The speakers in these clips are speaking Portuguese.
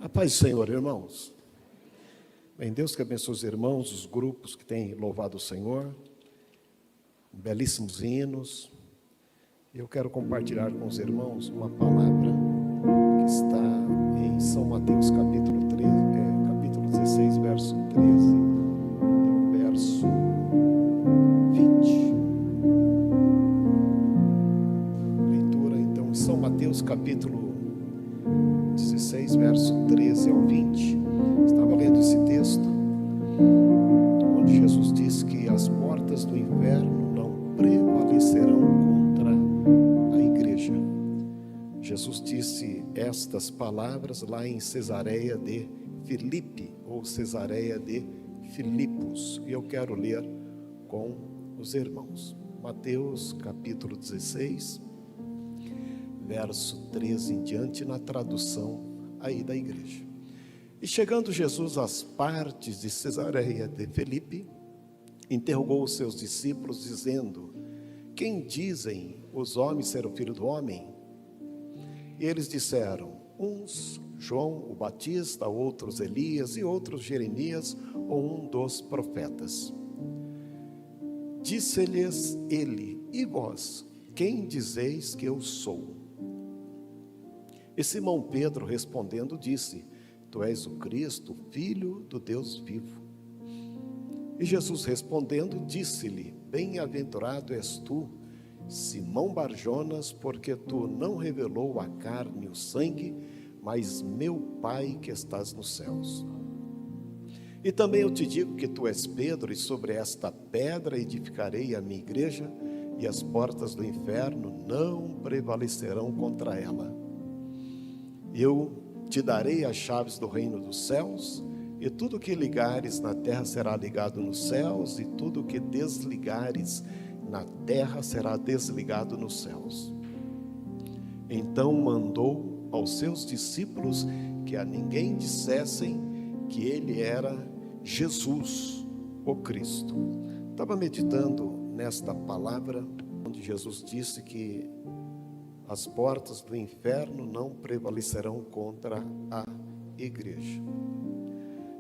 A paz do Senhor, irmãos. Bem, Deus que abençoe os irmãos, os grupos que têm louvado o Senhor, belíssimos hinos. Eu quero compartilhar com os irmãos uma palavra que está em São Mateus capítulo 16, verso 13 e o verso 20. Leitura então em São Mateus capítulo 16, verso 13 ao 20. Estava lendo esse texto, onde Jesus diz que as portas do inferno não prevalecerão contra a igreja. Jesus disse estas palavras lá em Cesareia de Filipe, ou Cesareia de Filipos, e eu quero ler com os irmãos. Mateus capítulo 16, verso 13 em diante, na tradução aí da igreja. E chegando Jesus às partes de Cesareia de Filipe, interrogou os seus discípulos, dizendo: quem dizem os homens ser o Filho do Homem? E eles disseram: uns João o Batista, outros Elias e outros Jeremias ou um dos profetas. Disse-lhes ele: e vós, quem dizeis que eu sou? E Simão Pedro respondendo disse: tu és o Cristo, Filho do Deus vivo. E Jesus respondendo disse-lhe: bem-aventurado és tu, Simão Barjonas, porque tu não revelou a carne e o sangue, mas meu Pai que estás nos céus. E também eu te digo que tu és Pedro, e sobre esta pedra edificarei a minha igreja, e as portas do inferno não prevalecerão contra ela. Eu te darei as chaves do reino dos céus, e tudo que ligares na terra será ligado nos céus, e tudo que desligares na terra será desligado nos céus. Então mandou aos seus discípulos que a ninguém dissessem que ele era Jesus, o Cristo. Estava meditando nesta palavra, onde Jesus disse que as portas do inferno não prevalecerão contra a igreja.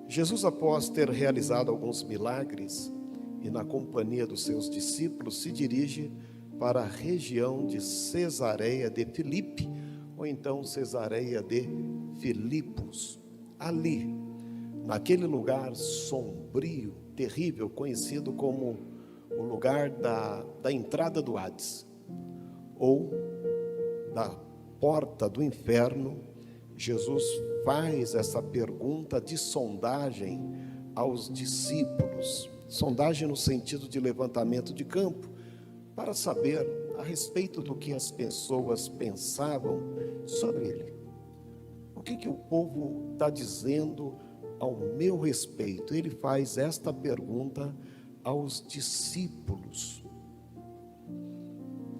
Jesus, após ter realizado alguns milagres e na companhia dos seus discípulos, se dirige para a região de Cesareia de Filipe, ou então Cesareia de Filipos. Ali, naquele lugar sombrio, terrível, conhecido como o lugar da entrada do Hades, ou da porta do inferno, Jesus faz essa pergunta de sondagem aos discípulos, sondagem no sentido de levantamento de campo, para saber a respeito do que as pessoas pensavam sobre ele. O que o povo está dizendo ao meu respeito? Ele faz esta pergunta aos discípulos.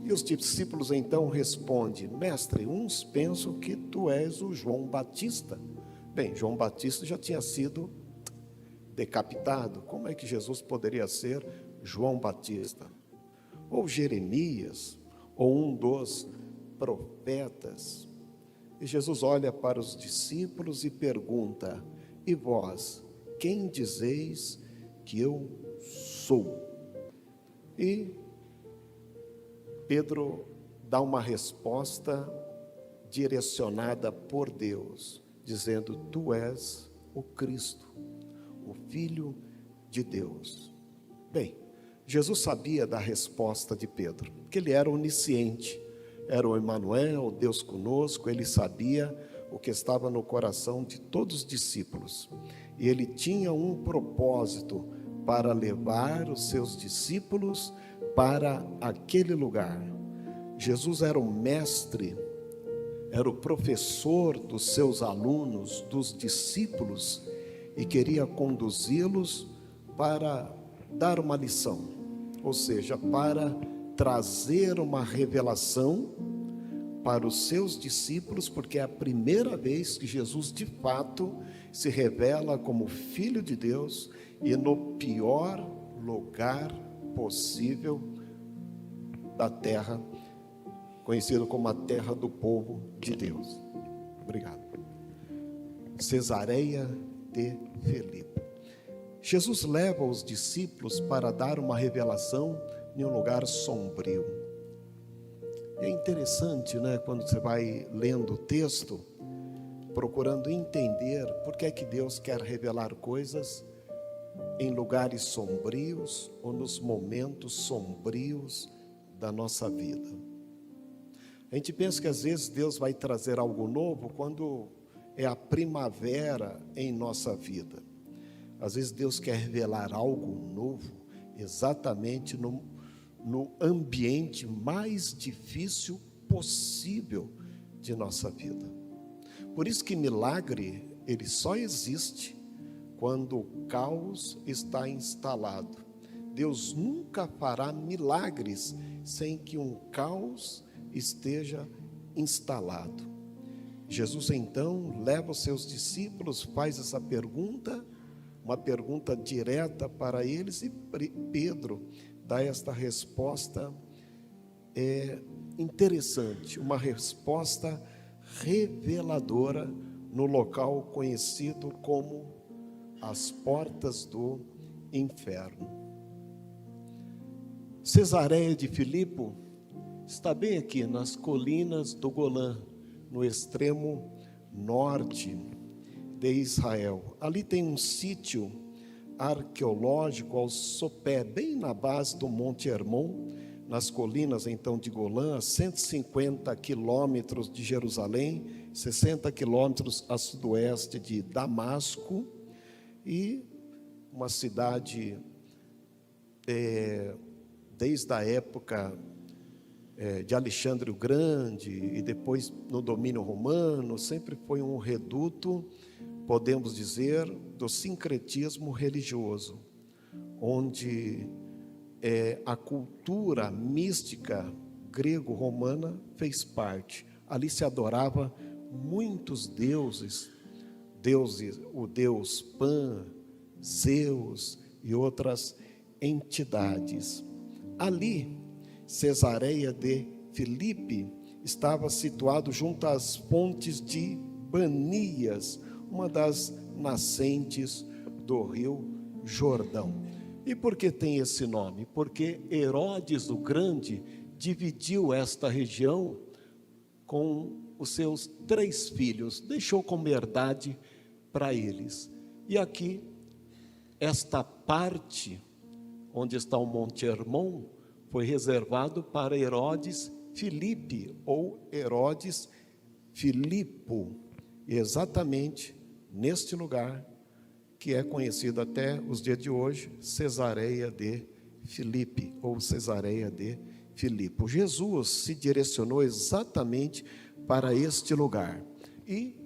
E os discípulos então respondem: mestre, uns pensam que tu és o João Batista. Bem, João Batista já tinha sido decapitado. Como é que Jesus poderia ser João Batista? Ou Jeremias, ou um dos profetas. E Jesus olha para os discípulos e pergunta: e vós, quem dizeis que eu sou? E Pedro dá uma resposta direcionada por Deus, dizendo: tu és o Cristo, o Filho de Deus. Bem, Jesus sabia da resposta de Pedro, porque ele era onisciente, era o Emanuel, Deus conosco. Ele sabia o que estava no coração de todos os discípulos, e ele tinha um propósito para levar os seus discípulos para aquele lugar. Jesus era o mestre, era o professor dos seus alunos, dos discípulos, e queria conduzi-los para dar uma lição, ou seja, para trazer uma revelação para os seus discípulos, porque é a primeira vez que Jesus de fato se revela como Filho de Deus, e no pior lugar possível da terra, conhecido como a terra do povo de Deus. Obrigado. Cesareia de Filipe. Jesus leva os discípulos para dar uma revelação em um lugar sombrio. É interessante, né, quando você vai lendo o texto, procurando entender por que é que Deus quer revelar coisas em lugares sombrios ou nos momentos sombrios da nossa vida. A gente pensa que às vezes Deus vai trazer algo novo quando é a primavera em nossa vida. Às vezes Deus quer revelar algo novo exatamente no ambiente mais difícil possível de nossa vida. Por isso que milagre, ele só existe quando o caos está instalado. Deus nunca fará milagres sem que um caos esteja instalado. Jesus então leva os seus discípulos, faz essa pergunta, uma pergunta direta para eles, e Pedro dá esta resposta interessante, uma resposta reveladora no local conhecido como as portas do inferno. Cesareia de Filipe está bem aqui nas colinas do Golã, no extremo norte de Israel. Ali tem um sítio arqueológico ao sopé, bem na base do Monte Hermon, nas colinas então de Golã, a 150 quilômetros de Jerusalém, 60 quilômetros a sudoeste de Damasco, e uma cidade, desde a época de Alexandre o Grande, e depois no domínio romano, sempre foi um reduto, podemos dizer, do sincretismo religioso, onde a cultura mística grego-romana fez parte. Ali se adorava muitos deuses, o deus Pan, Zeus e outras entidades. Ali, Cesareia de Filipe estava situado junto às fontes de Banias, uma das nascentes do rio Jordão. E por que tem esse nome? Porque Herodes o Grande dividiu esta região com os seus 3 filhos, deixou como herdade para eles. E aqui, esta parte onde está o Monte Hermon foi reservado para Herodes Filipe, ou Herodes Filipo, exatamente neste lugar que é conhecido até os dias de hoje, Cesareia de Filipe, ou Cesareia de Filipe. Jesus se direcionou exatamente para este lugar. E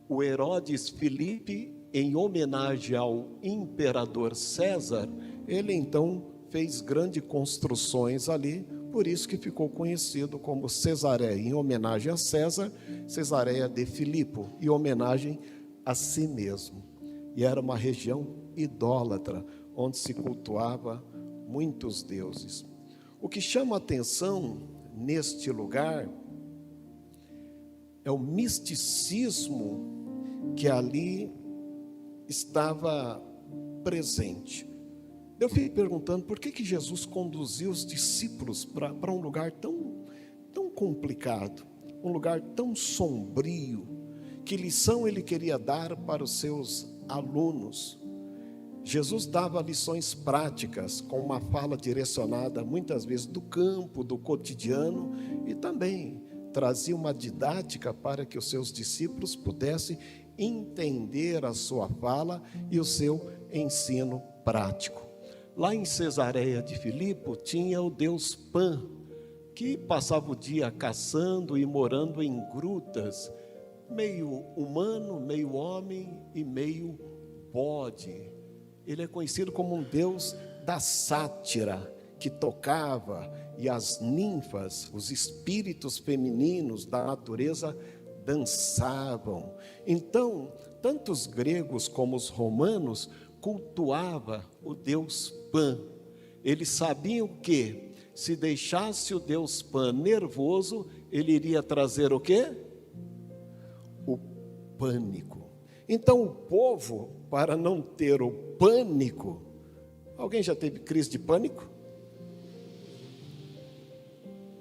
o Herodes Filipe, em homenagem ao imperador César, ele então fez grandes construções ali, por isso que ficou conhecido como Cesareia, em homenagem a César, Cesareia de Filipe, em homenagem a si mesmo. E era uma região idólatra, onde se cultuava muitos deuses. O que chama a atenção neste lugar é o misticismo que ali estava presente. Eu fiquei perguntando por que Jesus conduziu os discípulos para um lugar tão complicado, um lugar tão sombrio. Que lição ele queria dar para os seus alunos? Jesus dava lições práticas, com uma fala direcionada muitas vezes do campo, do cotidiano, e também trazia uma didática para que os seus discípulos pudessem entender a sua fala e o seu ensino prático. Lá em Cesareia de Filipe tinha o deus Pan, que passava o dia caçando e morando em grutas, meio humano, meio homem e meio bode. Ele é conhecido como um deus da sátira, que tocava, e as ninfas, os espíritos femininos da natureza, dançavam. Então, tanto os gregos como os romanos cultuavam o deus Pan. Eles sabiam que, se deixasse o deus Pan nervoso, ele iria trazer o quê? O pânico. Então o povo, para não ter o pânico, alguém já teve crise de pânico?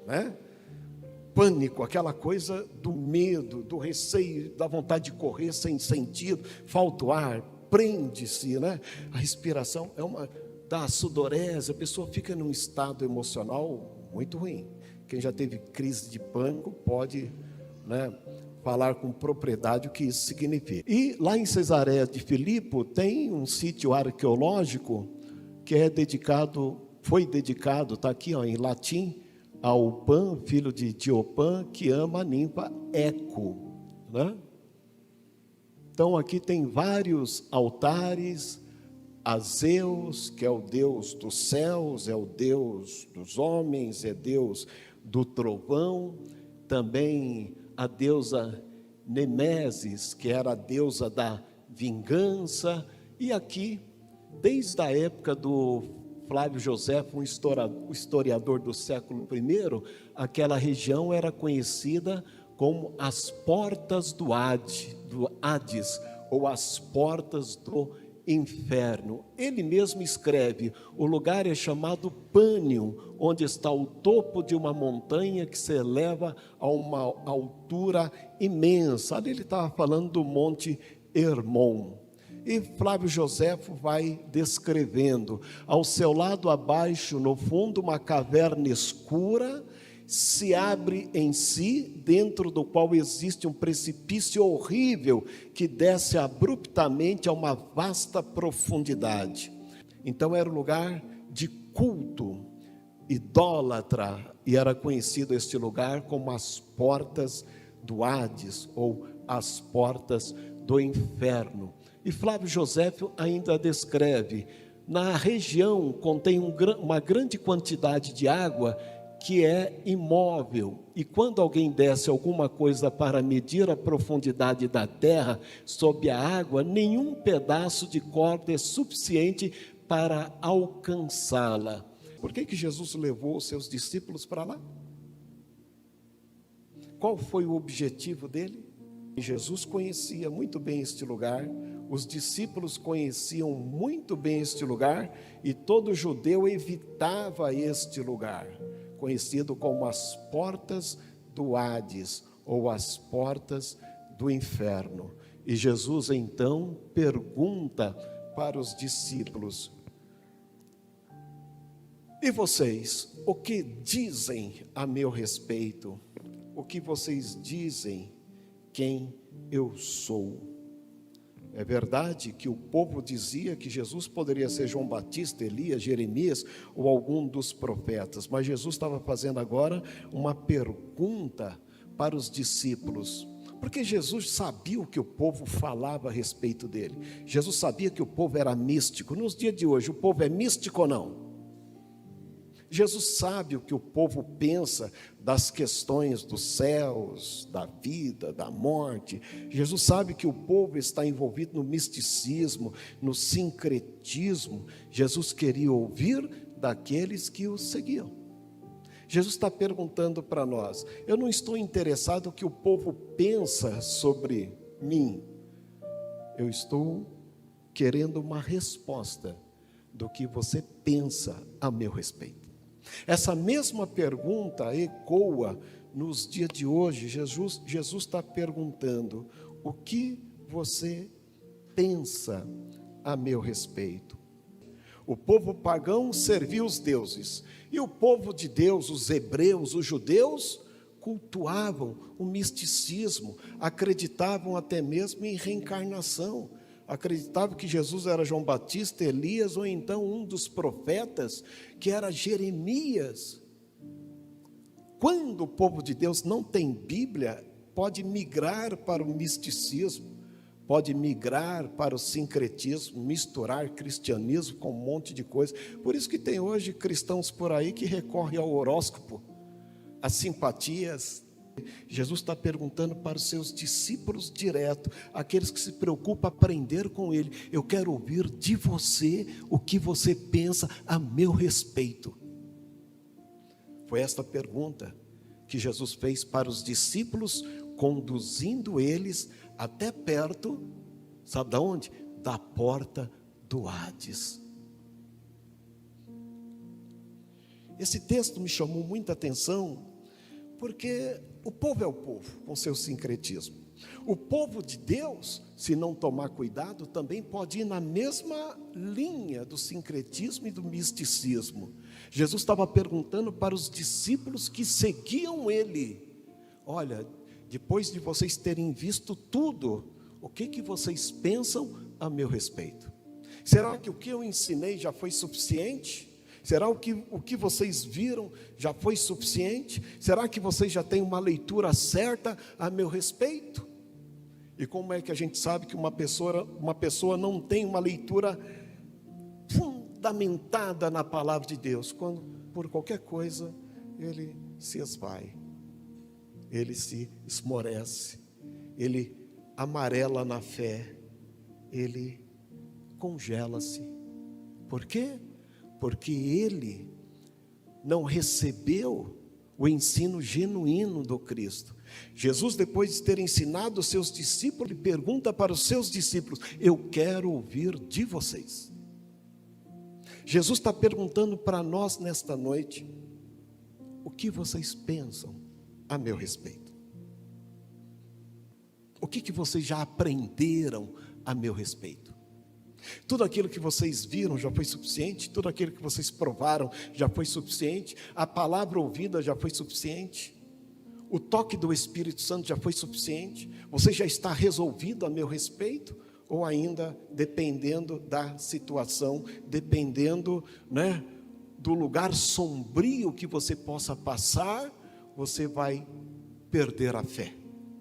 Né? Pânico, aquela coisa do medo, do receio, da vontade de correr sem sentido, falta o ar, prende-se, né? A respiração dá sudorese, a pessoa fica num estado emocional muito ruim. Quem já teve crise de pânico pode, né, falar com propriedade o que isso significa. E lá em Cesareia de Filipe tem um sítio arqueológico que foi dedicado, está aqui ó, em latim, ao Pan, filho de Diopan, que ama a ninfa Eco, né? Então aqui tem vários altares a Zeus, que é o Deus dos céus, é o Deus dos homens, é Deus do trovão, também a deusa Nemesis, que era a deusa da vingança, e aqui, desde a época do Flávio Josefo, um historiador do século I, aquela região era conhecida como as portas do Hades, ou as portas do inferno. Ele mesmo escreve, o lugar é chamado Pânium, onde está o topo de uma montanha que se eleva a uma altura imensa. Ali ele estava falando do Monte Hermon. E Flávio Josefo vai descrevendo, ao seu lado abaixo, no fundo, uma caverna escura, se abre em si, dentro do qual existe um precipício horrível, que desce abruptamente a uma vasta profundidade. Então era um lugar de culto, idólatra, e era conhecido este lugar como as portas do Hades, ou as portas do inferno. E Flávio Josefo ainda descreve, na região contém uma grande quantidade de água que é imóvel, e quando alguém desce alguma coisa para medir a profundidade da terra sob a água, nenhum pedaço de corda é suficiente para alcançá-la. Por que Jesus levou os seus discípulos para lá? Qual foi o objetivo dele? Jesus conhecia muito bem este lugar, os discípulos conheciam muito bem este lugar, e todo judeu evitava este lugar, conhecido como as portas do Hades, ou as portas do inferno. E Jesus então pergunta para os discípulos: e vocês, o que dizem a meu respeito? O que vocês dizem quem eu sou? É verdade que o povo dizia que Jesus poderia ser João Batista, Elias, Jeremias ou algum dos profetas, mas Jesus estava fazendo agora uma pergunta para os discípulos, porque Jesus sabia o que o povo falava a respeito dele. Jesus sabia que o povo era místico. Nos dias de hoje, o povo é místico ou não? Jesus sabe o que o povo pensa das questões dos céus, da vida, da morte. Jesus sabe que o povo está envolvido no misticismo, no sincretismo. Jesus queria ouvir daqueles que o seguiam. Jesus está perguntando para nós: eu não estou interessado no que o povo pensa sobre mim, eu estou querendo uma resposta do que você pensa a meu respeito. Essa mesma pergunta ecoa nos dias de hoje. Jesus está perguntando: o que você pensa a meu respeito? O povo pagão servia os deuses, e o povo de Deus, os hebreus, os judeus, cultuavam o misticismo, acreditavam até mesmo em reencarnação. Acreditava que Jesus era João Batista, Elias, ou então um dos profetas, que era Jeremias. Quando o povo de Deus não tem Bíblia, pode migrar para o misticismo, pode migrar para o sincretismo, misturar cristianismo com um monte de coisa. Por isso que tem hoje cristãos por aí que recorrem ao horóscopo, às simpatias. Jesus está perguntando para os seus discípulos direto, aqueles que se preocupam em aprender com ele: eu quero ouvir de você o que você pensa a meu respeito. Foi esta pergunta que Jesus fez para os discípulos, conduzindo eles até perto, Sabe de onde? Da porta do Hades. Esse texto me chamou muita atenção, porque o povo é o povo, com seu sincretismo. O povo de Deus, se não tomar cuidado, também pode ir na mesma linha do sincretismo e do misticismo. Jesus estava perguntando para os discípulos que seguiam ele: olha, depois de vocês terem visto tudo, o que vocês pensam a meu respeito? Será que o que eu ensinei já foi suficiente? Será que o que vocês viram já foi suficiente? Será que vocês já têm uma leitura certa a meu respeito? E como é que a gente sabe que uma pessoa não tem uma leitura fundamentada na palavra de Deus? Quando, por qualquer coisa, ele se esvai, ele se esmorece, ele amarela na fé, ele congela-se. Por quê? Porque ele não recebeu o ensino genuíno do Cristo. Jesus, depois de ter ensinado os seus discípulos, ele pergunta para os seus discípulos: eu quero ouvir de vocês. Jesus está perguntando para nós nesta noite: o que vocês pensam a meu respeito? O que vocês já aprenderam a meu respeito? Tudo aquilo que vocês viram já foi suficiente? Tudo aquilo que vocês provaram já foi suficiente? A palavra ouvida já foi suficiente? O toque do Espírito Santo já foi suficiente? Você já está resolvido a meu respeito? Ou ainda, dependendo da situação, dependendo, do lugar sombrio que você possa passar, você vai perder a fé?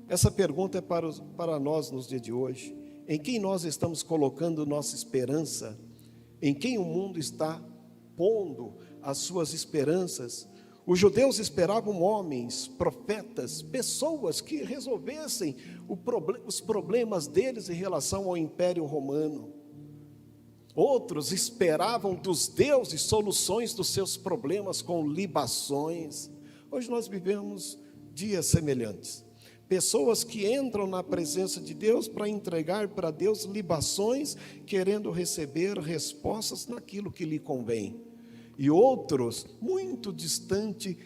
Essa pergunta é para nós nos dias de hoje. Em quem nós estamos colocando nossa esperança? Em quem o mundo está pondo as suas esperanças? Os judeus esperavam homens, profetas, pessoas que resolvessem os problemas deles em relação ao Império Romano. Outros esperavam dos deuses soluções dos seus problemas com libações. Hoje nós vivemos dias semelhantes. Pessoas que entram na presença de Deus para entregar para Deus libações, querendo receber respostas naquilo que lhe convém. E outros, muito distante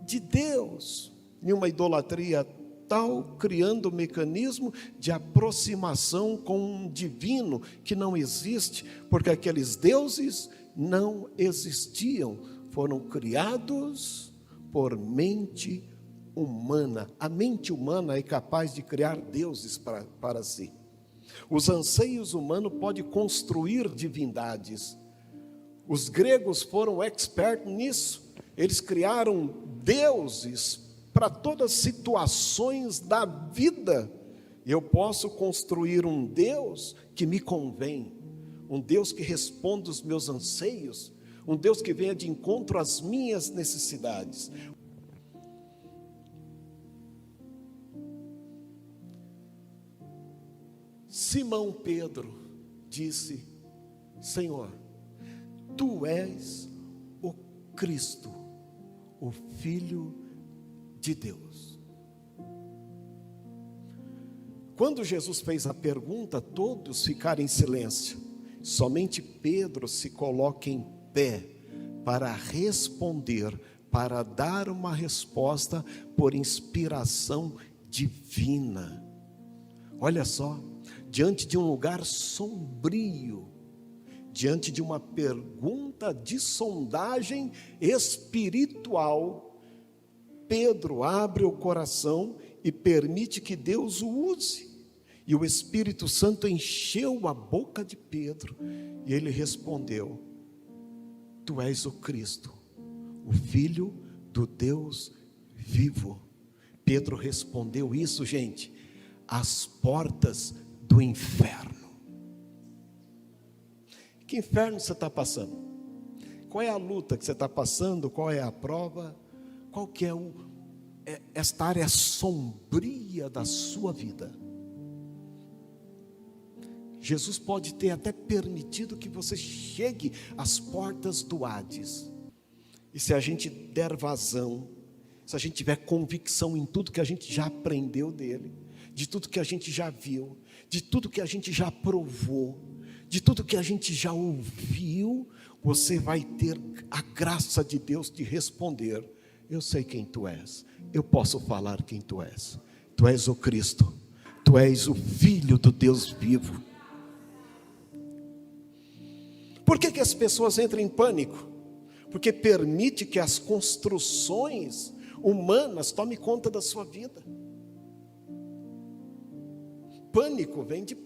de Deus, em uma idolatria tal, criando um mecanismo de aproximação com um divino que não existe, porque aqueles deuses não existiam, foram criados por mente humana. A mente humana é capaz de criar deuses para si. Os anseios humanos podem construir divindades. Os gregos foram expertos nisso. Eles criaram deuses para todas as situações da vida. Eu posso construir um Deus que me convém, um Deus que responda os meus anseios, um Deus que venha de encontro às minhas necessidades. Simão Pedro disse: Senhor, Tu és o Cristo, o Filho de Deus. Quando Jesus fez a pergunta, todos ficaram em silêncio. Somente Pedro se coloca em pé para responder, para dar uma resposta por inspiração divina. Olha só, diante de um lugar sombrio, diante de uma pergunta de sondagem espiritual, Pedro abre o coração e permite que Deus o use. E o Espírito Santo encheu a boca de Pedro, e ele respondeu: Tu és o Cristo, o Filho do Deus vivo. Pedro respondeu isso, gente, às portas do inferno. Que inferno você está passando? Qual é a luta que você está passando? Qual é a prova? Qual que é esta área sombria da sua vida? Jesus pode ter até permitido que você chegue às portas do Hades. E se a gente der vazão, se a gente tiver convicção em tudo que a gente já aprendeu dele, de tudo que a gente já viu, de tudo que a gente já provou, de tudo que a gente já ouviu, você vai ter a graça de Deus de responder: eu sei quem tu és, eu posso falar quem tu és. Tu és o Cristo, tu és o Filho do Deus vivo. Por que as pessoas entram em pânico? Porque permite que as construções humanas tomem conta da sua vida. Pânico vem de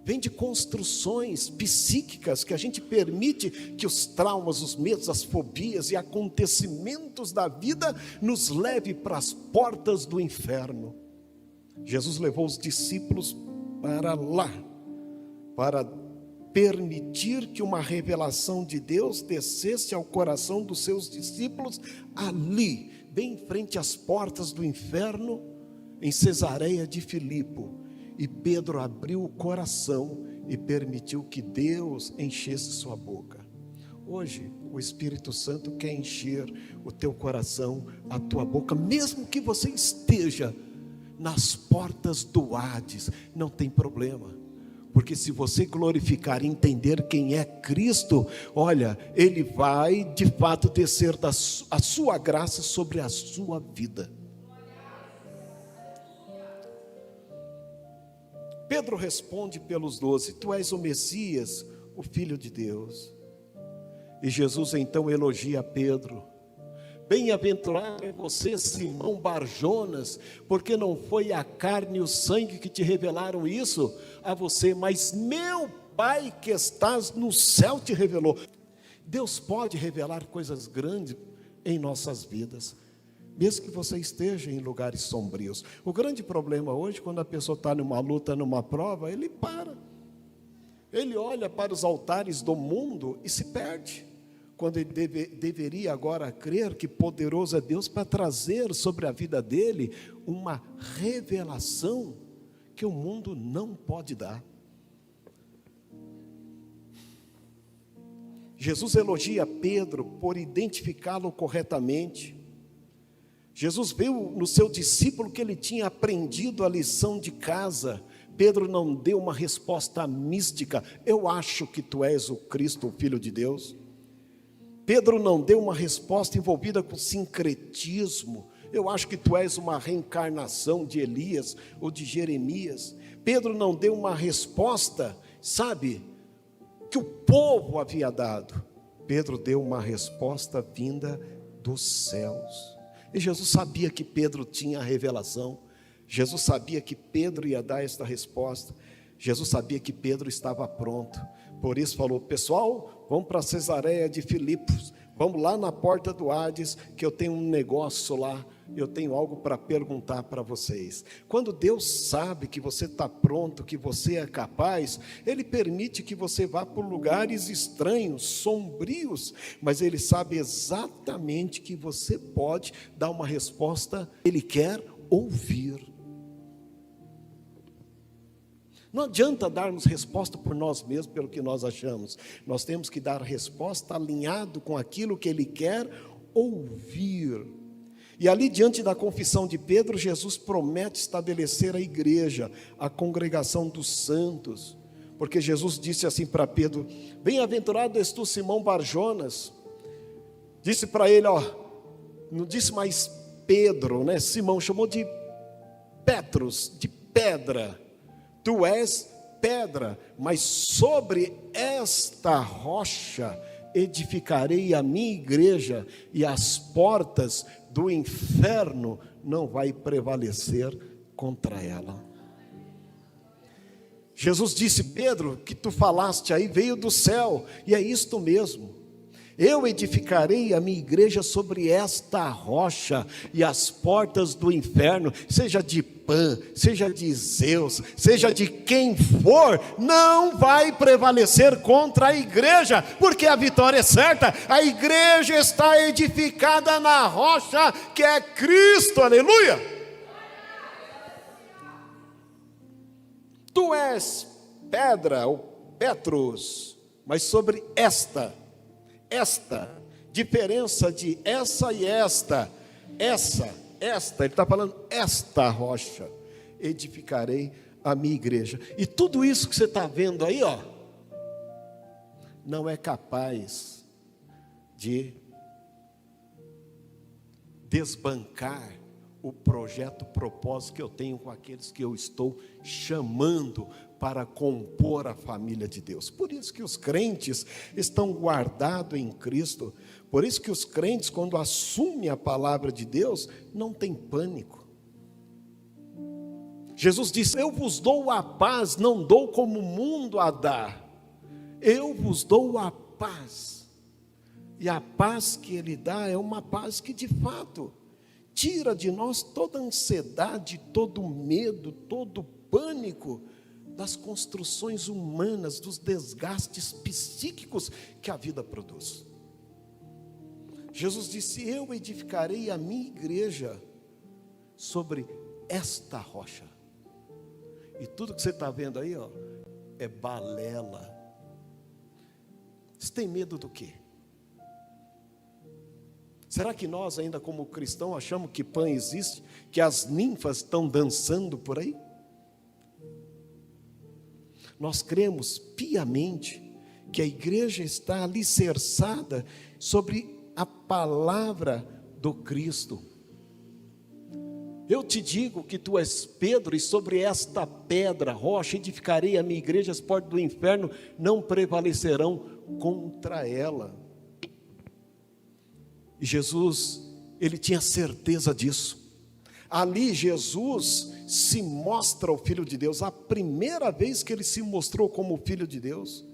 vem de construções psíquicas que a gente permite que os traumas, os medos, as fobias e acontecimentos da vida nos leve para as portas do inferno. Jesus levou os discípulos para lá, para permitir que uma revelação de Deus descesse ao coração dos seus discípulos ali, bem em frente às portas do inferno, em Cesareia de Filipe. E Pedro abriu o coração e permitiu que Deus enchesse sua boca. Hoje, o Espírito Santo quer encher o teu coração, a tua boca, mesmo que você esteja nas portas do Hades, não tem problema. Porque se você glorificar e entender quem é Cristo, olha, Ele vai de fato descer a sua graça sobre a sua vida. Pedro responde pelos 12: tu és o Messias, o Filho de Deus. E Jesus então elogia Pedro: bem-aventurado é você, Simão Barjonas, porque não foi a carne e o sangue que te revelaram isso a você, mas meu Pai que estás no céu te revelou. Deus pode revelar coisas grandes em nossas vidas, mesmo que você esteja em lugares sombrios. O grande problema hoje, quando a pessoa está numa luta, numa prova, ele para. Ele olha para os altares do mundo e se perde, quando ele deveria agora crer que poderoso é Deus para trazer sobre a vida dele uma revelação que o mundo não pode dar. Jesus elogia Pedro por identificá-lo corretamente. Jesus viu no seu discípulo que ele tinha aprendido a lição de casa. Pedro não deu uma resposta mística: eu acho que tu és o Cristo, o Filho de Deus. Pedro não deu uma resposta envolvida com sincretismo: eu acho que tu és uma reencarnação de Elias ou de Jeremias. Pedro não deu uma resposta, sabe, que o povo havia dado. Pedro deu uma resposta vinda dos céus. E Jesus sabia que Pedro tinha a revelação. Jesus sabia que Pedro ia dar esta resposta. Jesus sabia que Pedro estava pronto. Por isso falou: pessoal, vamos para Cesareia de Filipos, vamos lá na porta do Hades, que eu tenho um negócio lá, eu tenho algo para perguntar para vocês. Quando Deus sabe que você está pronto, que você é capaz, Ele permite que você vá por lugares estranhos, sombrios, mas Ele sabe exatamente que você pode dar uma resposta. Ele quer ouvir. Não adianta darmos resposta por nós mesmos, pelo que nós achamos. Nós temos que dar resposta alinhado com aquilo que Ele quer ouvir. E ali diante da confissão de Pedro, Jesus promete estabelecer a igreja, a congregação dos santos. Porque Jesus disse assim para Pedro: bem-aventurado és tu, Simão Barjonas. Disse para ele, não disse mais Pedro, né? Simão chamou de Petros, de pedra. Tu és pedra, mas sobre esta rocha edificarei a minha igreja, e as portas do inferno não vai prevalecer contra ela. Jesus disse: Pedro, que tu falaste aí veio do céu, e é isto mesmo. Eu edificarei a minha igreja sobre esta rocha, e as portas do inferno, seja de Pan, seja de Zeus, seja de quem for, não vai prevalecer contra a igreja, porque a vitória é certa. A igreja está edificada na rocha que é Cristo, aleluia. Tu és pedra, ou Petros, mas sobre esta diferença de essa e esta, ele está falando esta rocha, edificarei a minha igreja. E tudo isso que você está vendo aí, ó, não é capaz de desbancar o projeto, o propósito que eu tenho com aqueles que eu estou chamando para compor a família de Deus. Por isso que os crentes estão guardados em Cristo. Por isso que os crentes, quando assumem a palavra de Deus, não tem pânico. Jesus disse: eu vos dou a paz, não dou como o mundo a dá. Eu vos dou a paz. E a paz que Ele dá é uma paz que de fato tira de nós toda a ansiedade, todo o medo, todo o pânico das construções humanas, dos desgastes psíquicos que a vida produz. Jesus disse: eu edificarei a minha igreja sobre esta rocha. E tudo que você está vendo aí, ó, é balela. Você tem medo do quê? Será que nós ainda como cristãos achamos que Pan existe? Que as ninfas estão dançando por aí? Nós cremos piamente que a igreja está alicerçada sobre a palavra do Cristo. Eu te digo que tu és Pedro, e sobre esta pedra, rocha, edificarei a minha igreja, as portas do inferno não prevalecerão contra ela. E Jesus, ele tinha certeza disso. Ali Jesus se mostra o Filho de Deus, a primeira vez que ele se mostrou como o Filho de Deus.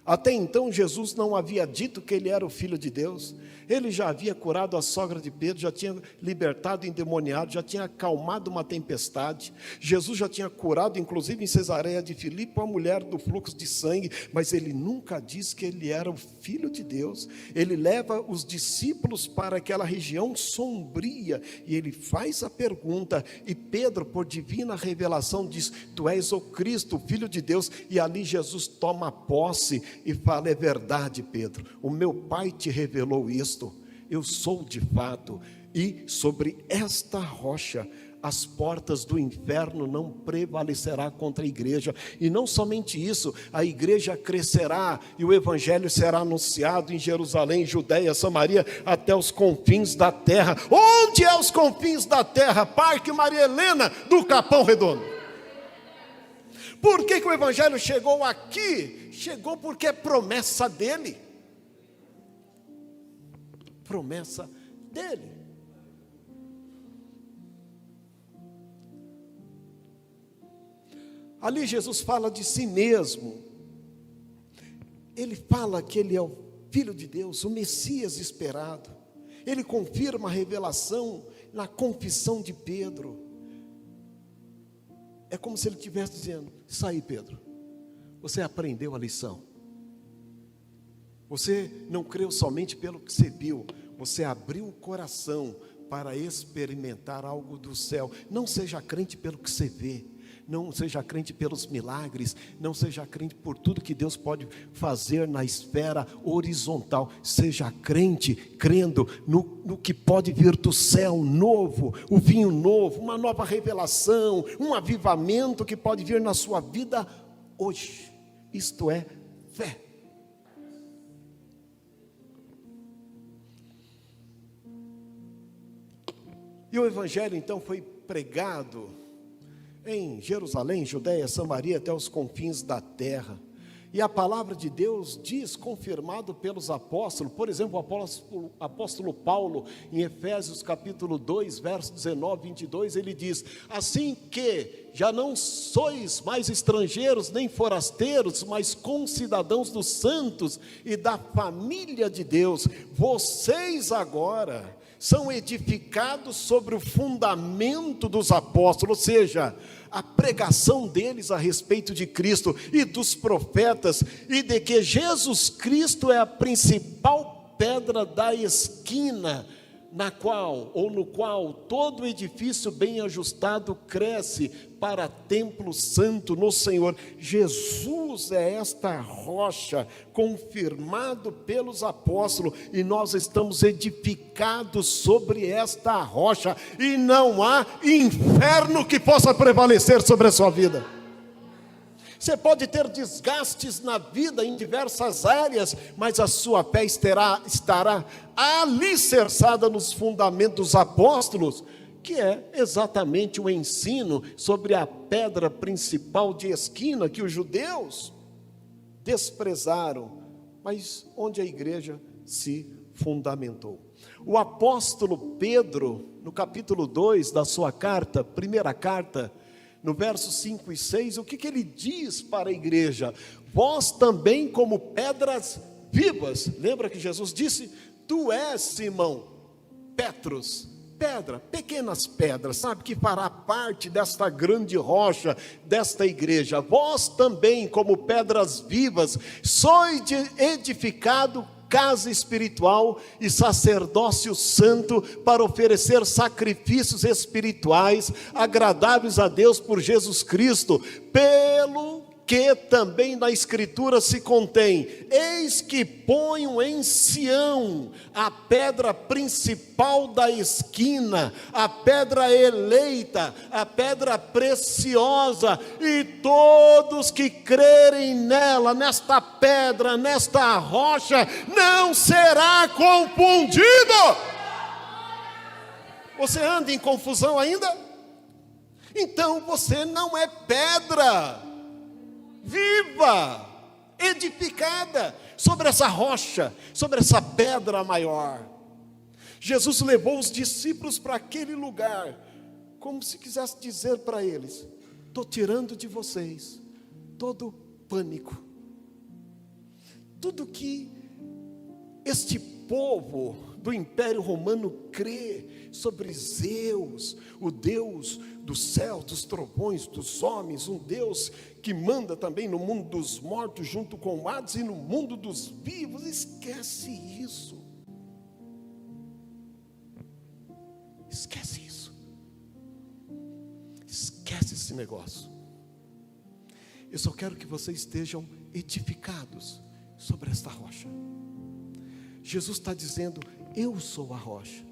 Até então Jesus não havia dito que ele era o Filho de Deus. Ele já havia curado a sogra de Pedro, já tinha libertado o endemoniado, já tinha acalmado uma tempestade. Jesus já tinha curado, inclusive em Cesareia de Filipe, a mulher do fluxo de sangue. Mas ele nunca disse que ele era o Filho de Deus. Ele leva os discípulos para aquela região sombria e ele faz a pergunta. E Pedro, por divina revelação, diz: tu és o Cristo, o Filho de Deus. E ali Jesus toma posse e fala: é verdade, Pedro, o meu Pai te revelou isto, eu sou de fato, e sobre esta rocha as portas do inferno não prevalecerá contra a igreja. E não somente isso, a igreja crescerá e o evangelho será anunciado em Jerusalém, Judeia, Samaria, até os confins da terra. Onde é os confins da terra? Parque Maria Helena do Capão Redondo. Por que o evangelho chegou aqui? Chegou porque é promessa dele. Promessa dele. Ali Jesus fala de si mesmo. Ele fala que ele é o Filho de Deus, o Messias esperado. Ele confirma a revelação na confissão de Pedro. É como se ele estivesse dizendo: isso aí, Pedro, você aprendeu a lição. Você não creu somente pelo que você viu, você abriu o coração para experimentar algo do céu. Não seja crente pelo que você vê, não seja crente pelos milagres, não seja crente por tudo que Deus pode fazer na esfera horizontal. Seja crente crendo no que pode vir do céu novo, o vinho novo, uma nova revelação, um avivamento que pode vir na sua vida hoje. Isto é fé. E o evangelho então foi pregado em Jerusalém, Judeia, Samaria, até os confins da terra. E a palavra de Deus diz, confirmado pelos apóstolos, por exemplo, o apóstolo Paulo, em Efésios capítulo 2, verso 19, 22, ele diz: assim que já não sois mais estrangeiros nem forasteiros, mas concidadãos dos santos e da família de Deus, vocês agora são edificados sobre o fundamento dos apóstolos, ou seja, a pregação deles a respeito de Cristo e dos profetas, e de que Jesus Cristo é a principal pedra da esquina, na qual, ou no qual, todo edifício bem ajustado cresce para templo santo no Senhor. Jesus é esta rocha, confirmado pelos apóstolos, e nós estamos edificados sobre esta rocha, e não há inferno que possa prevalecer sobre a sua vida. Você pode ter desgastes na vida em diversas áreas, mas a sua fé estará alicerçada nos fundamentos dos apóstolos, que é exatamente o ensino sobre a pedra principal de esquina que os judeus desprezaram, mas onde a igreja se fundamentou. O apóstolo Pedro, no capítulo 2 da sua carta, primeira carta, no versos 5 e 6, o que ele diz para a igreja? Vós também como pedras vivas. Lembra que Jesus disse: tu és Simão, Petros, pedra, pequenas pedras, sabe, que fará parte desta grande rocha, desta igreja. Vós também como pedras vivas, sois edificado casa espiritual e sacerdócio santo, para oferecer sacrifícios espirituais agradáveis a Deus por Jesus Cristo, pelo que também na Escritura se contém: eis que ponho em Sião a pedra principal da esquina, a pedra eleita, a pedra preciosa, e todos que crerem nela, nesta pedra, nesta rocha, não será confundido. Você anda em confusão ainda? Então você não é pedra viva, edificada sobre essa rocha, sobre essa pedra maior. Jesus levou os discípulos para aquele lugar, como se quisesse dizer para eles: estou tirando de vocês todo pânico, tudo que este povo do Império Romano crê sobre Zeus, o Deus do céu, dos trovões, dos homens, um Deus que manda também no mundo dos mortos junto com o Hades e no mundo dos vivos. Esquece isso. Esquece isso. Esquece esse negócio. Eu só quero que vocês estejam edificados sobre esta rocha. Jesus está dizendo: eu sou a rocha,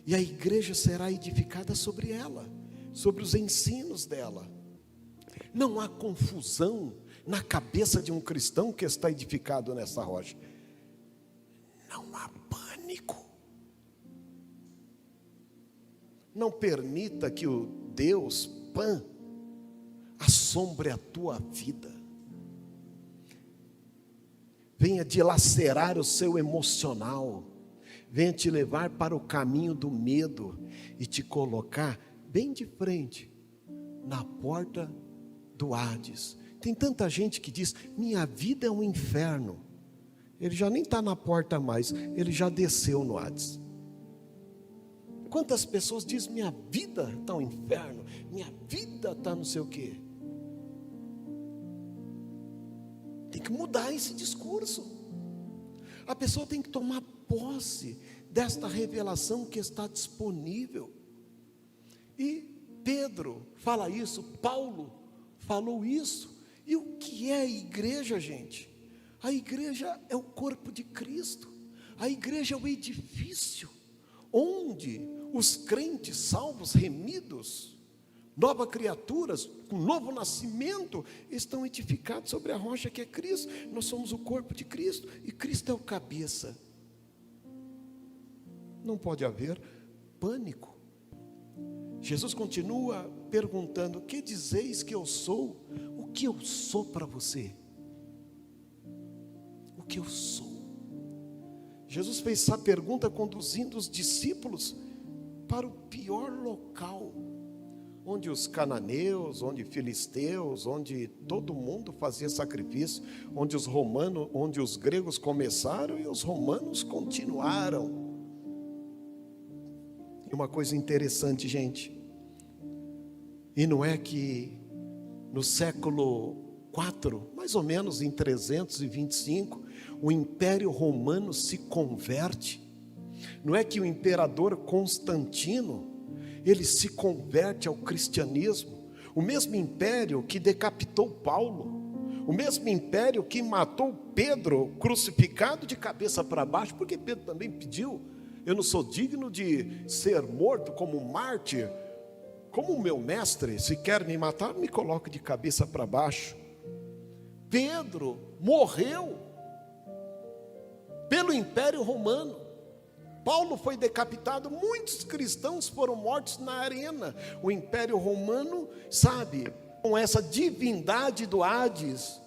e a igreja será edificada sobre ela, sobre os ensinos dela. Não há confusão na cabeça de um cristão que está edificado nessa rocha. Não há pânico. Não permita que o Deus Pan assombre a tua vida, venha dilacerar o seu emocional, venha te levar para o caminho do medo e te colocar bem de frente na porta do Hades. Tem tanta gente que diz: minha vida é um inferno. Ele já nem está na porta mais, ele já desceu no Hades. Quantas pessoas dizem: minha vida está um inferno, minha vida está não sei o quê. Tem que mudar esse discurso. A pessoa tem que tomar posse desta revelação que está disponível. E Pedro fala isso, Paulo falou isso. E o que é a igreja, gente? A igreja é o corpo de Cristo. A igreja é o edifício onde os crentes salvos, remidos, novas criaturas, com novo nascimento, estão edificados sobre a rocha que é Cristo. Nós somos o corpo de Cristo e Cristo é o cabeça. Não pode haver pânico. Jesus continua perguntando: que dizeis que eu sou? O que eu sou para você? O que eu sou? Jesus fez essa pergunta conduzindo os discípulos para o pior local, onde os cananeus, onde filisteus, onde todo mundo fazia sacrifício, onde os romanos, onde os gregos começaram e os romanos continuaram. E uma coisa interessante, gente, e não é que no século IV, mais ou menos em 325, o Império Romano se converte Não é que o imperador Constantino, ele se converte ao cristianismo, o mesmo império que decapitou Paulo, o mesmo império que matou Pedro crucificado de cabeça para baixo, porque Pedro também pediu: eu não sou digno de ser morto como mártir, como o meu mestre, se quer me matar, me coloque de cabeça para baixo. Pedro morreu pelo Império Romano. Paulo foi decapitado, muitos cristãos foram mortos na arena. O Império Romano, sabe, com essa divindade do Hades,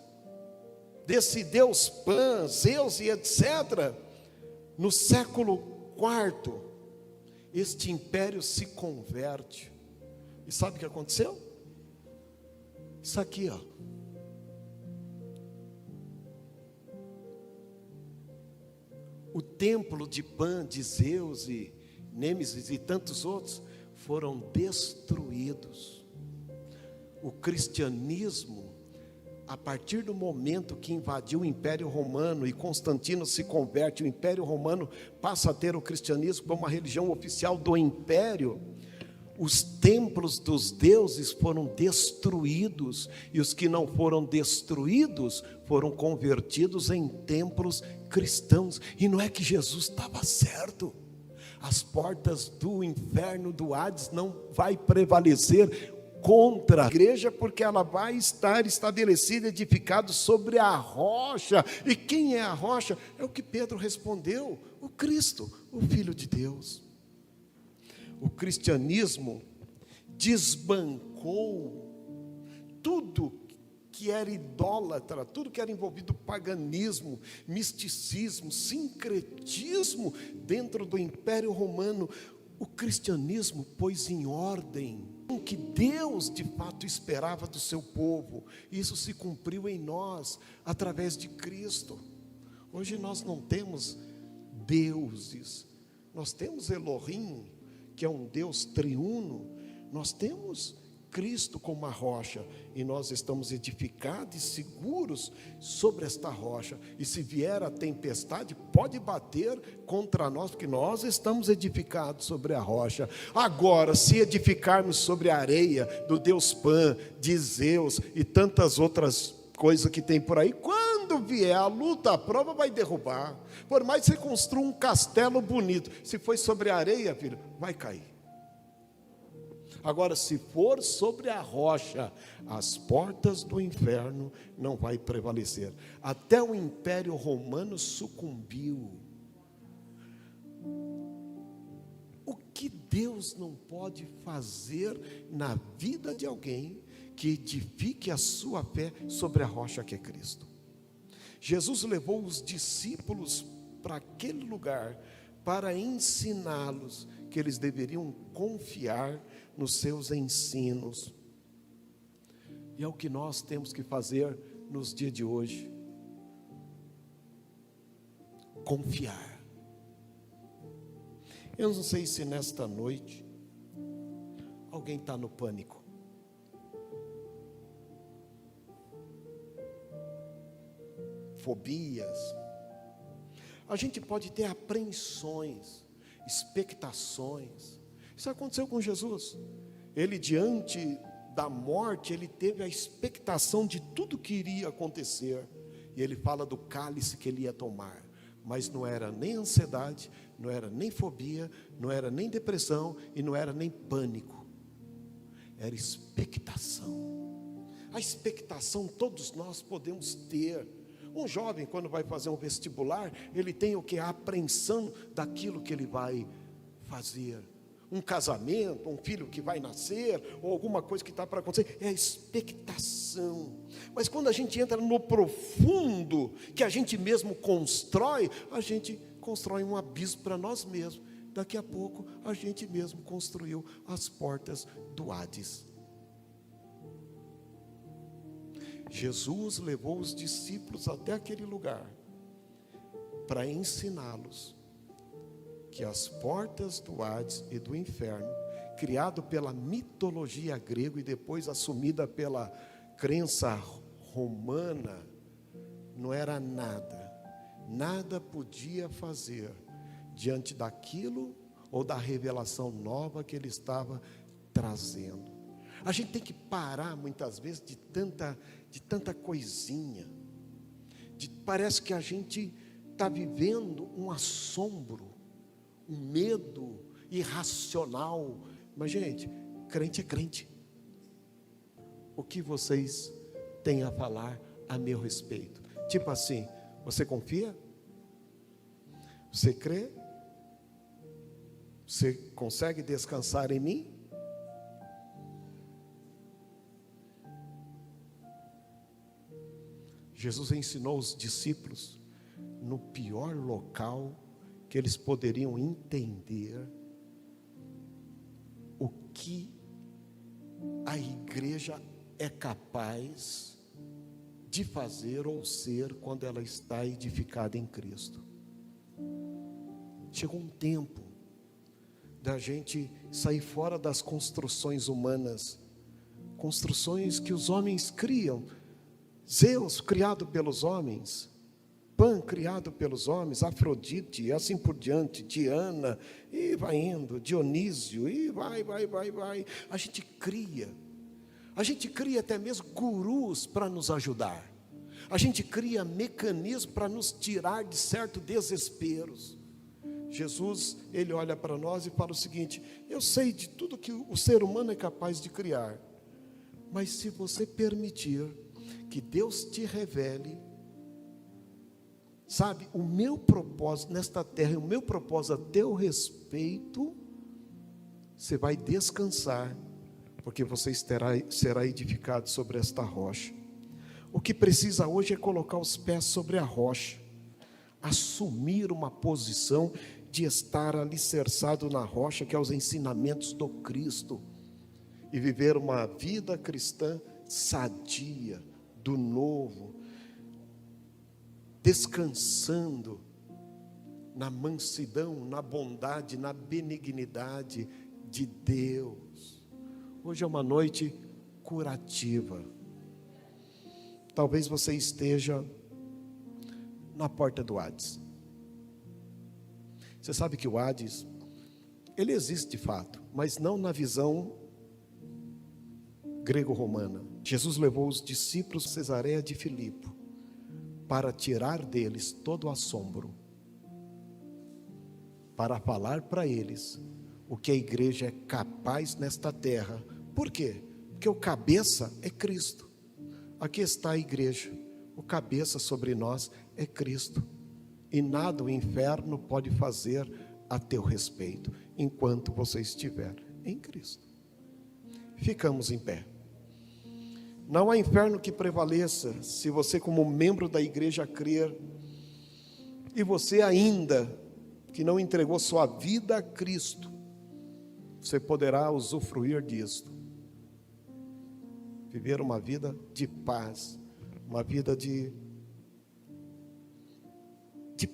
desse Deus Pan, Zeus e etc., no século IV, este império se converte. E sabe o que aconteceu? Isso aqui, ó. O templo de Pan, de Zeus e Nêmesis e tantos outros foram destruídos. O cristianismo, a partir do momento que invadiu o Império Romano e Constantino se converte, o Império Romano passa a ter o cristianismo como uma religião oficial do Império. Os templos dos deuses foram destruídos, e os que não foram destruídos foram convertidos em templos cristãos. E não é que Jesus estava certo. As portas do inferno, do Hades, não vai prevalecer contra a igreja, porque ela vai estar estabelecida, edificada sobre a rocha. E quem é a rocha? É o que Pedro respondeu: o Cristo, o Filho de Deus. O cristianismo desbancou tudo que era idólatra, tudo que era envolvido paganismo, misticismo, sincretismo dentro do Império Romano. O cristianismo pôs em ordem o que Deus de fato esperava do seu povo. Isso se cumpriu em nós, através de Cristo. Hoje nós não temos deuses, nós temos Elohim, que é um Deus triuno. Nós temos Cristo como a rocha, e nós estamos edificados e seguros sobre esta rocha. E se vier a tempestade, pode bater contra nós, porque nós estamos edificados sobre a rocha. Agora, se edificarmos sobre a areia do Deus Pan, de Zeus e tantas outras coisas que tem por aí, quando vier a luta, a prova vai derrubar. Por mais que você construa um castelo bonito, se for sobre a areia, filho, vai cair. Agora, se for sobre a rocha, as portas do inferno não vai prevalecer. Até o Império Romano sucumbiu. O que Deus não pode fazer na vida de alguém que edifique a sua fé sobre a rocha que é Cristo? Jesus levou os discípulos para aquele lugar para ensiná-los que eles deveriam confiar nos seus ensinos. E é o que nós temos que fazer nos dias de hoje. Confiar. Eu não sei se nesta noite alguém está no pânico. Fobias. A gente pode ter apreensões, expectações. Isso aconteceu com Jesus. Ele, diante da morte, ele teve a expectação de tudo que iria acontecer. E ele fala do cálice que ele ia tomar. Mas não era nem ansiedade, não era nem fobia, não era nem depressão e não era nem pânico. Era expectação. A expectação todos nós podemos ter. Um jovem, quando vai fazer um vestibular, ele tem o que? A apreensão daquilo que ele vai fazer. Um casamento, um filho que vai nascer, ou alguma coisa que está para acontecer, é a expectação. Mas quando a gente entra no profundo, que a gente mesmo constrói, a gente constrói um abismo para nós mesmos. Daqui a pouco, a gente mesmo construiu as portas do Hades. Jesus levou os discípulos até aquele lugar para ensiná-los que as portas do Hades e do inferno, criado pela mitologia grega e depois assumida pela crença romana, não era nada podia fazer diante daquilo ou da revelação nova que ele estava trazendo. A gente tem que parar muitas vezes de tanta coisinha. Parece que a gente está vivendo um assombro, um medo irracional. Mas, gente, crente é crente. O que vocês têm a falar a meu respeito? Tipo assim, você confia? Você crê? Você consegue descansar em mim? Jesus ensinou os discípulos no pior local que eles poderiam entender o que a igreja é capaz de fazer ou ser quando ela está edificada em Cristo. Chegou um tempo da gente sair fora das construções humanas, construções que os homens criam. Zeus criado pelos homens, Pan criado pelos homens, Afrodite, e assim por diante, Diana, e vai indo, Dionísio, e vai. A gente cria até mesmo gurus para nos ajudar. A gente cria mecanismos para nos tirar de certos desesperos. Jesus, ele olha para nós e fala o seguinte: eu sei de tudo que o ser humano é capaz de criar, mas se você permitir que Deus te revele, sabe, o meu propósito nesta terra, o meu propósito a teu respeito, você vai descansar, porque você será edificado sobre esta rocha. O que precisa hoje é colocar os pés sobre a rocha, assumir uma posição de estar alicerçado na rocha, que é os ensinamentos do Cristo, e viver uma vida cristã sadia, do novo, descansando na mansidão, na bondade, na benignidade de Deus. Hoje é uma noite curativa. Talvez você esteja na porta do Hades. Você sabe que o Hades, ele existe de fato, mas não na visão grego-romana. Jesus levou os discípulos a Cesareia de Filipe para tirar deles todo o assombro, para falar para eles o que a igreja é capaz nesta terra. Por quê? Porque o cabeça é Cristo. Aqui está a igreja, o cabeça sobre nós é Cristo, e nada o inferno pode fazer a teu respeito, enquanto você estiver em Cristo. Ficamos em pé. Não há inferno que prevaleça, se você como membro da igreja crer, e você ainda, que não entregou sua vida a Cristo, você poderá usufruir disto. Viver uma vida de paz, uma vida de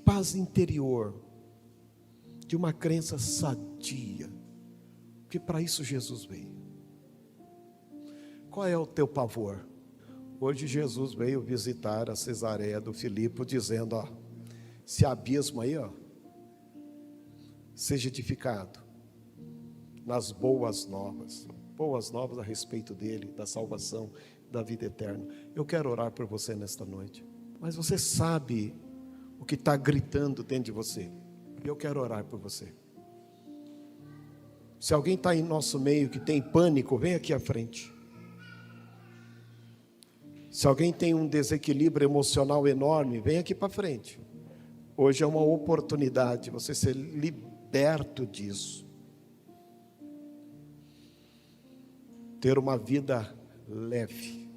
paz interior, de uma crença sadia, porque para isso Jesus veio. Qual é o teu pavor? Hoje Jesus veio visitar a Cesareia do Filipe, dizendo, ó, esse abismo aí, ó, seja edificado nas boas novas a respeito dele, da salvação, da vida eterna. Eu quero orar por você nesta noite, mas você sabe o que está gritando dentro de você. Eu quero orar por você. Se alguém está em nosso meio que tem pânico, vem aqui à frente. Se alguém tem um desequilíbrio emocional enorme, vem aqui para frente. Hoje é uma oportunidade, você ser liberto disso. Ter uma vida leve.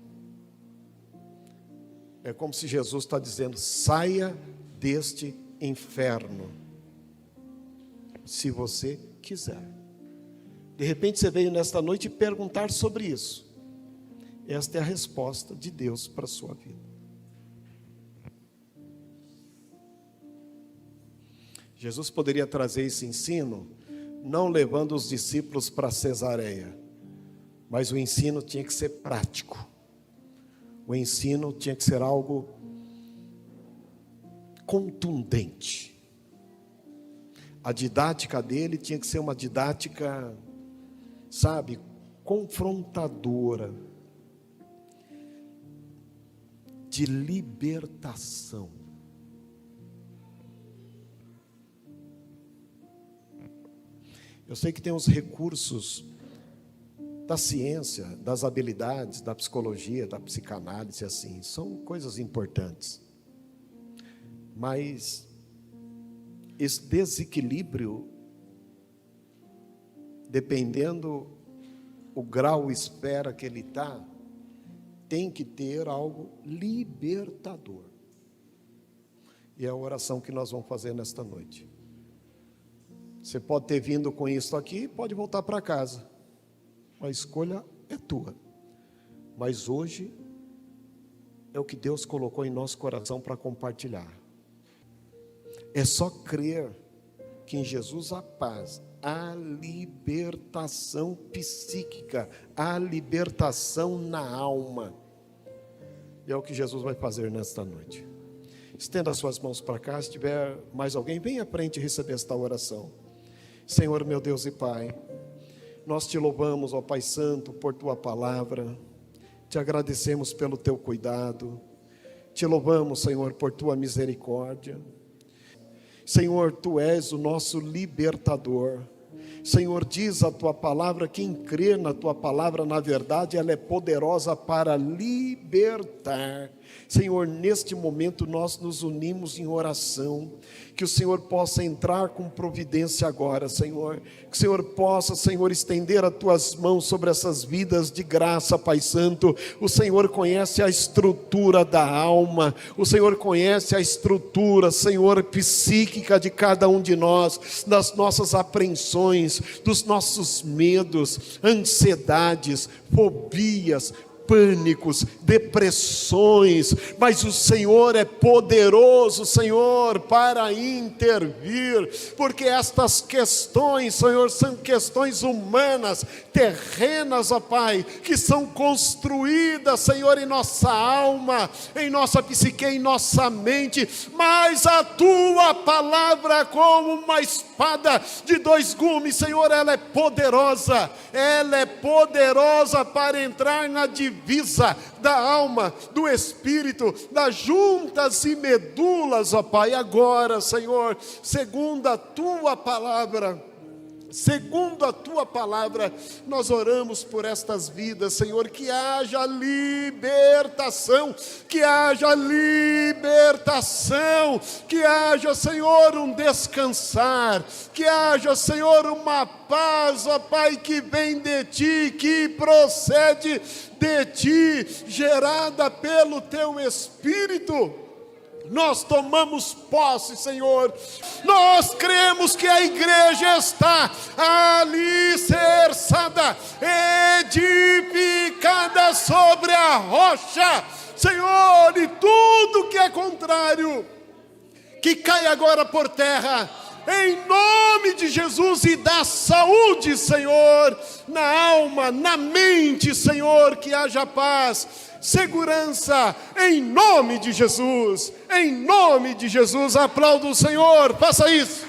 É como se Jesus está dizendo, saia deste inferno, se você quiser. De repente você veio nesta noite perguntar sobre isso. Esta é a resposta de Deus para a sua vida. Jesus poderia trazer esse ensino, não levando os discípulos para Cesareia, mas o ensino tinha que ser prático. O ensino tinha que ser algo contundente. A didática dele tinha que ser uma didática, sabe, confrontadora, de libertação. Eu sei que tem os recursos da ciência, das habilidades, da psicologia, da psicanálise, assim, são coisas importantes. Mas esse desequilíbrio, dependendo o grau espera que ele está, tem que ter algo libertador. E é a oração que nós vamos fazer nesta noite. Você pode ter vindo com isso aqui, pode voltar para casa. A escolha é tua. Mas hoje é o que Deus colocou em nosso coração para compartilhar. É só crer que em Jesus há paz, há libertação psíquica, há libertação na alma. E é o que Jesus vai fazer nesta noite. Estenda as suas mãos para cá. Se tiver mais alguém, venha à frente receber esta oração. Senhor, meu Deus e Pai, nós te louvamos, ó Pai Santo, por tua palavra. Te agradecemos pelo teu cuidado. Te louvamos, Senhor, por tua misericórdia. Senhor, tu és o nosso libertador. Senhor, diz a tua palavra, quem crer na tua palavra, na verdade, ela é poderosa para libertar. Senhor, neste momento nós nos unimos em oração, que o Senhor possa entrar com providência agora, Senhor, que o Senhor possa, Senhor, estender as tuas mãos sobre essas vidas de graça, Pai Santo. O Senhor conhece a estrutura da alma, o Senhor conhece a estrutura, Senhor, psíquica de cada um de nós, das nossas apreensões, dos nossos medos, ansiedades, fobias, pânicos, depressões, mas o Senhor é poderoso, Senhor, para intervir, porque estas questões, Senhor, são questões humanas, terrenas, ó Pai, que são construídas, Senhor, em nossa alma, em nossa psique, em nossa mente, mas a tua palavra, como uma espada de dois gumes, Senhor, ela é poderosa para entrar na divisa da alma, do espírito, das juntas e medulas, ó Pai. Agora, Senhor, segundo a tua palavra, nós oramos por estas vidas, Senhor, que haja libertação, que haja, Senhor, um descansar, que haja, Senhor, uma paz, ó Pai, que vem de Ti, que procede de Ti, gerada pelo Teu Espírito. Nós tomamos posse, Senhor. Nós cremos que a igreja está alicerçada, edificada sobre a rocha, Senhor, e tudo que é contrário, que cai agora por terra, em nome de Jesus, e dá saúde, Senhor, na alma, na mente, Senhor, que haja paz, segurança, em nome de Jesus, aplauda o Senhor, faça isso.